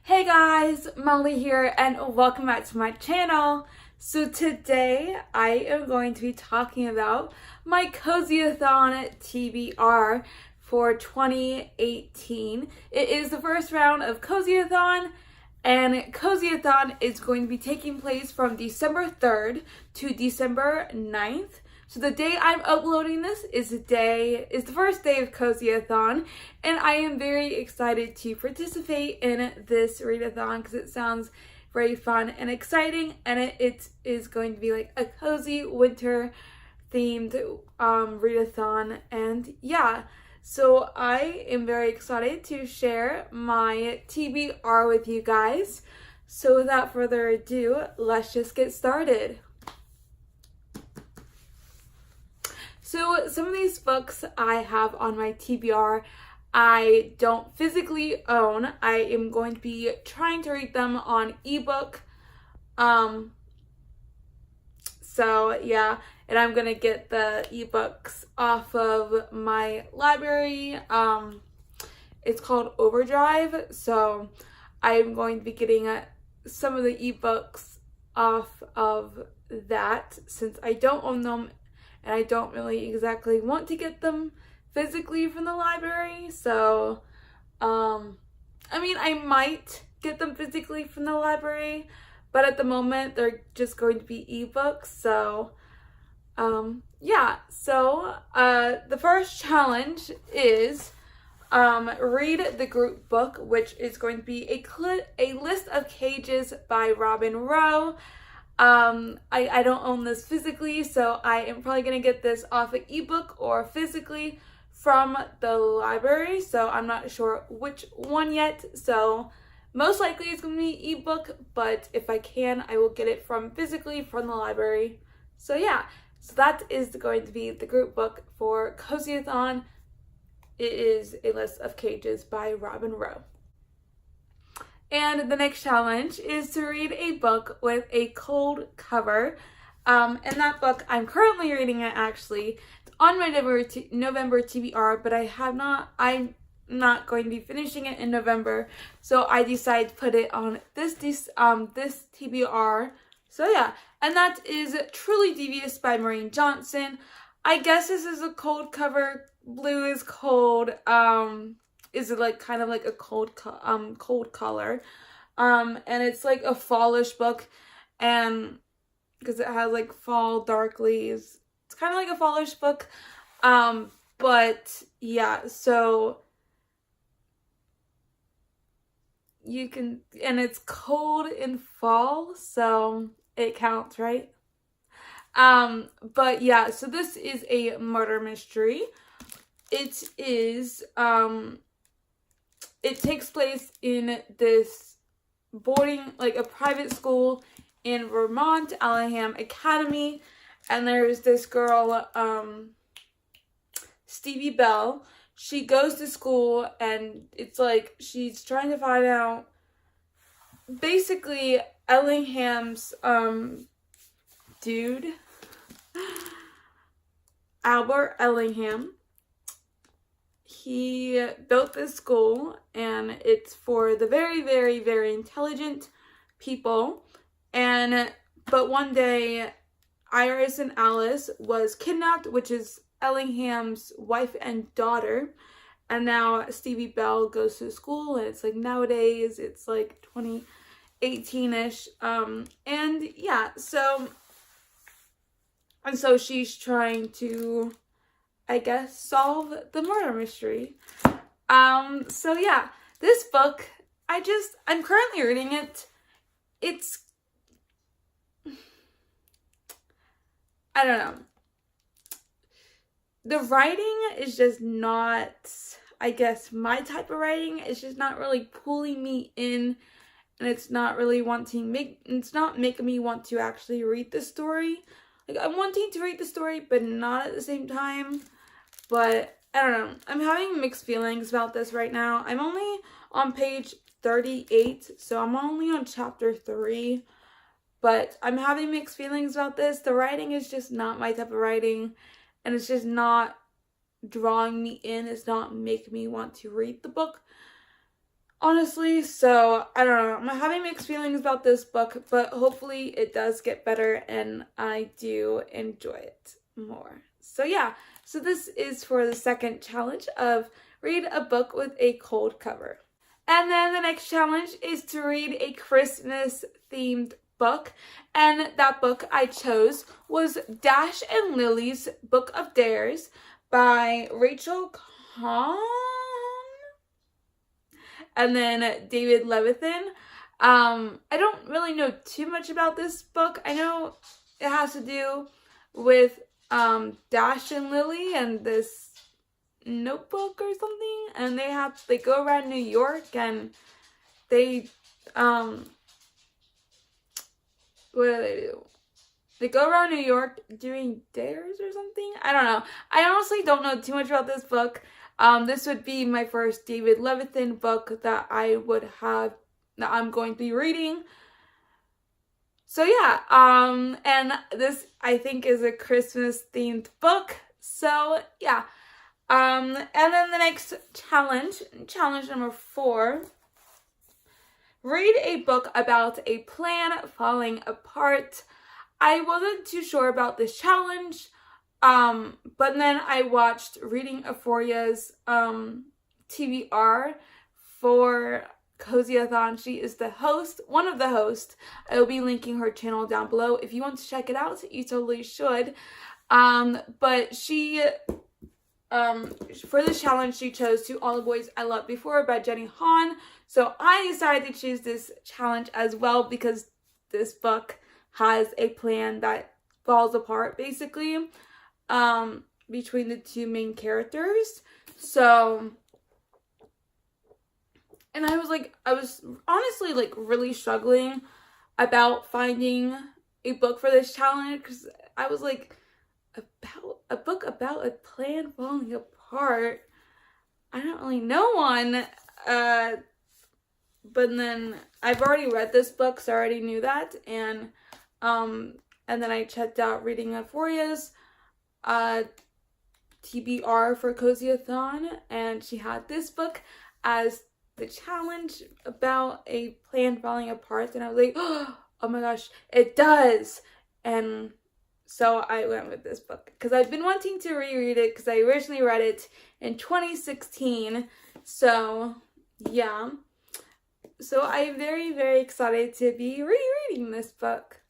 Hey guys, Molly here and welcome back to my channel. So today I am going to be talking about my Cosyathon TBR for 2018. It is the first round of Cosyathon, and Cosyathon is going to be taking place from December 3rd to December 9th. So the day I'm uploading this is the first day of Cosyathon, and I am very excited to participate in this readathon because it sounds very fun and exciting, and it is going to be like a cozy winter themed readathon. And yeah, so I am very excited to share my TBR with you guys. So without further ado, let's just get started. So some of these books I have on my TBR I don't physically own. I am going to be trying to read them on ebook. So yeah, and I'm gonna get the ebooks off of my library. It's called Overdrive. So I'm going to be getting some of the ebooks off of that since I don't own them. And I don't really exactly want to get them physically from the library. So, I mean, I might get them physically from the library, but at the moment they're just going to be ebooks. So, yeah. So, the first challenge is read the group book, which is going to be a list of cages by Robin Rowe. I don't own this physically, so I am probably going to get this off an ebook or physically from the library, so I'm not sure which one yet. So most likely it's going to be ebook, but if I can, I will get it physically from the library. So yeah, so that is going to be the group book for Cosyathon. It is a list of cages by Robin Rowe. And the next challenge is to read a book with a cold cover. And that book, I'm currently reading it actually. It's on my November TBR, but I'm not going to be finishing it in November. So I decided to put it on this TBR. So yeah, and that is Truly Devious by Maureen Johnson. I guess this is a cold cover. Blue is cold. Is it like kind of like a cold color, and it's like a fallish book, and because it has like fall dark leaves, it's kind of like a fallish book, but yeah, so you can, and it's cold in fall, so it counts, right? But yeah, so this is a murder mystery. It is it takes place in this like a private school in Vermont, Allingham Academy. And there's this girl, Stevie Bell. She goes to school and it's like she's trying to find out basically Ellingham's, dude, Albert Ellingham. He built this school, and it's for the very, very, very intelligent people. But one day, Iris and Alice was kidnapped, which is Ellingham's wife and daughter. And now Stevie Bell goes to school, and it's like nowadays, it's like 2018-ish. And yeah, so she's trying to, I guess, solve the murder mystery. So yeah, this book, I'm currently reading it. I don't know. The writing is just not, I guess, my type of writing. It's just not really pulling me in, and it's not really it's not making me want to actually read the story. Like, I'm wanting to read the story, but not at the same time. But I don't know. I'm having mixed feelings about this right now. I'm only on page 38, so I'm only on chapter 3. But I'm having mixed feelings about this. The writing is just not my type of writing, and it's just not drawing me in. It's not making me want to read the book. honestly. So I don't know, I'm having mixed feelings about this book, but hopefully it does get better and I do enjoy it more. So yeah, so this is for the second challenge of read a book with a cold cover. And then the next challenge is to read a Christmas themed book, and that book I chose was Dash and Lily's Book of Dares by Rachel Kahn and then David Levithan. I don't really know too much about this book. I know it has to do with Dash and Lily and this notebook or something, and they go around New York and they what do they do? They go around New York doing dares or something? I don't know. I honestly don't know too much about this book. This would be my first David Levithan book that I'm going to be reading. So yeah, and this I think is a Christmas themed book. So yeah. And then the next challenge number 4, read a book about a plan falling apart. I wasn't too sure about this challenge, but then I watched Reading Euphoria's TBR for Cosyathon. She is the host, one of the hosts. I will be linking her channel down below. If you want to check it out, you totally should. But she... for this challenge, she chose To All the Boys I Loved Before by Jenny Han. So I decided to choose this challenge as well because this book has a plan that falls apart, basically, between the two main characters. So, and I was honestly, like, really struggling about finding a book for this challenge because I was like, about a book about a plan falling apart, I don't really know one, but then I've already read this book, so I already knew that, and then I checked out Reading Euphoria's TBR for Cosyathon, and she had this book as the challenge about a plan falling apart, and I was like, oh my gosh, it does, and so I went with this book because I've been wanting to reread it because I originally read it in 2016. So, yeah. So I'm very, very excited to be rereading this book.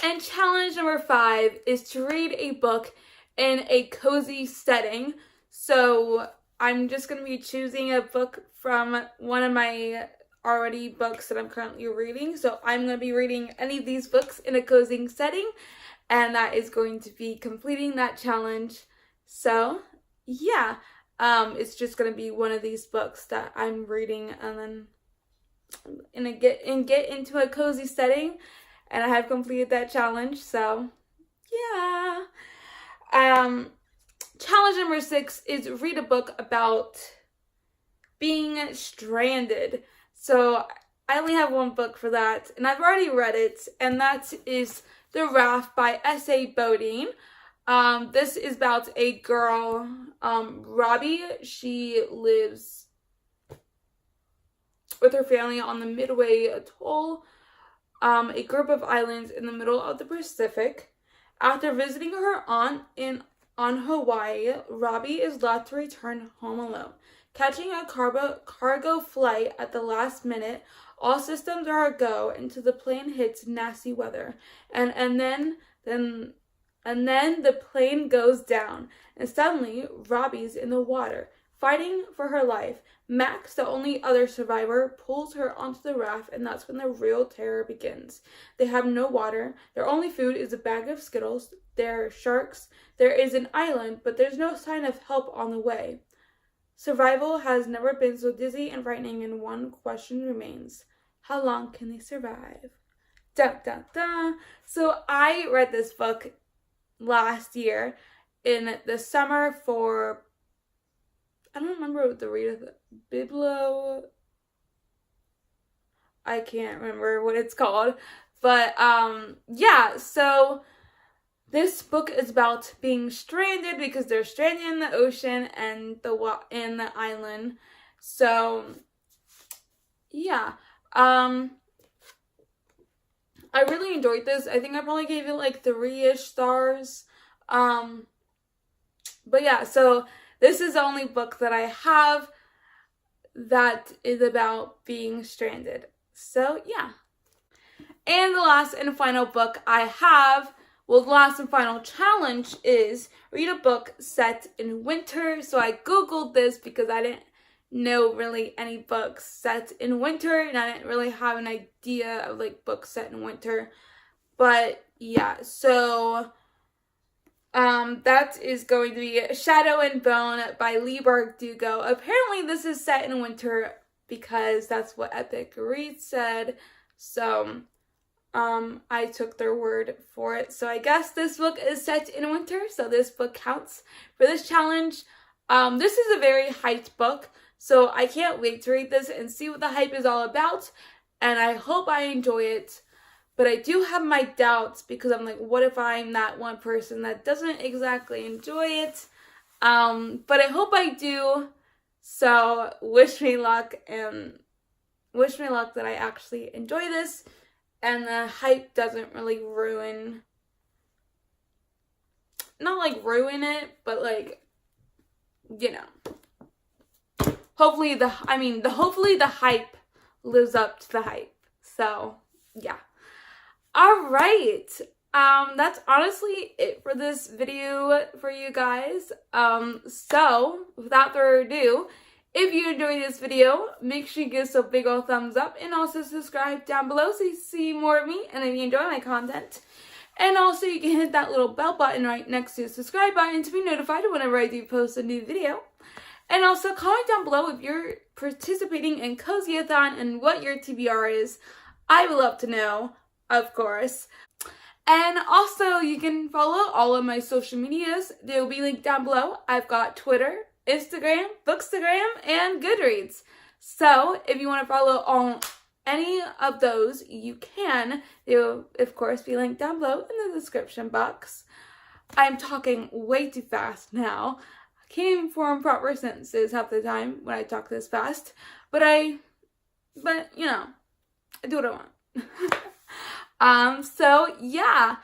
And challenge number 5 is to read a book in a cozy setting. So I'm just going to be choosing a book from one of my already books that I'm currently reading. So I'm going to be reading any of these books in a cozy setting. And that is going to be completing that challenge. So, yeah. It's just going to be one of these books that I'm reading and then get into a cozy setting. And I have completed that challenge. So, yeah. Challenge number 6 is read a book about being stranded. So, I only have one book for that. And I've already read it. And that is The Raft by S.A. Bodine. This is about a girl, Robbie. She lives with her family on the Midway Atoll, a group of islands in the middle of the Pacific. After visiting her aunt on Hawaii, Robbie is left to return home alone. Catching a cargo flight at the last minute, all systems are a go until the plane hits nasty weather, and then the plane goes down, and suddenly Robbie's in the water, fighting for her life. Max, the only other survivor, pulls her onto the raft, and that's when the real terror begins. They have no water. Their only food is a bag of Skittles. There are sharks. There is an island, but there's no sign of help on the way. Survival has never been so dizzy and frightening, and one question remains. How long can they survive? Dun, dun, dun. So I read this book last year in the summer for, I don't remember what the read of it, Biblo, I can't remember what it's called, but yeah, so this book is about being stranded because they're stranded in the ocean and in the island. So yeah, I really enjoyed this. I think I probably gave it like 3-ish stars. But yeah, so this is the only book that I have that is about being stranded. So yeah. And the last and final book I have, well, the last and final challenge is read a book set in winter. So I Googled this because I didn't know really any books set in winter, and I didn't really have an idea of like books set in winter. But yeah, so that is going to be Shadow and Bone by Leigh Bardugo. Apparently this is set in winter because that's what Epic Reads said. So I took their word for it. So I guess this book is set in winter, so this book counts for this challenge. This is a very hyped book, so I can't wait to read this and see what the hype is all about, and I hope I enjoy it. But I do have my doubts because I'm like, what if I'm that one person that doesn't exactly enjoy it? But I hope I do. So wish me luck that I actually enjoy this and the hype doesn't really ruin it, but like, you know. Hopefully the hype lives up to the hype. So, yeah. All right. That's honestly it for this video for you guys. So without further ado, if you enjoyed this video, make sure you give us a big old thumbs up and also subscribe down below so you see more of me and if you enjoy my content. And also you can hit that little bell button right next to the subscribe button to be notified whenever I do post a new video. And also comment down below if you're participating in Cosyathon and what your TBR is. I would love to know, of course. And also you can follow all of my social medias. They will be linked down below. I've got Twitter, Instagram, Bookstagram, and Goodreads. So if you want to follow all any of those, you can. They will, of course, be linked down below in the description box. I'm talking way too fast now. I can't even form proper sentences half the time when I talk this fast. But you know, I do what I want. So yeah.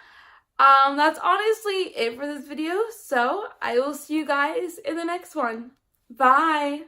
That's honestly it for this video. So I will see you guys in the next one. Bye.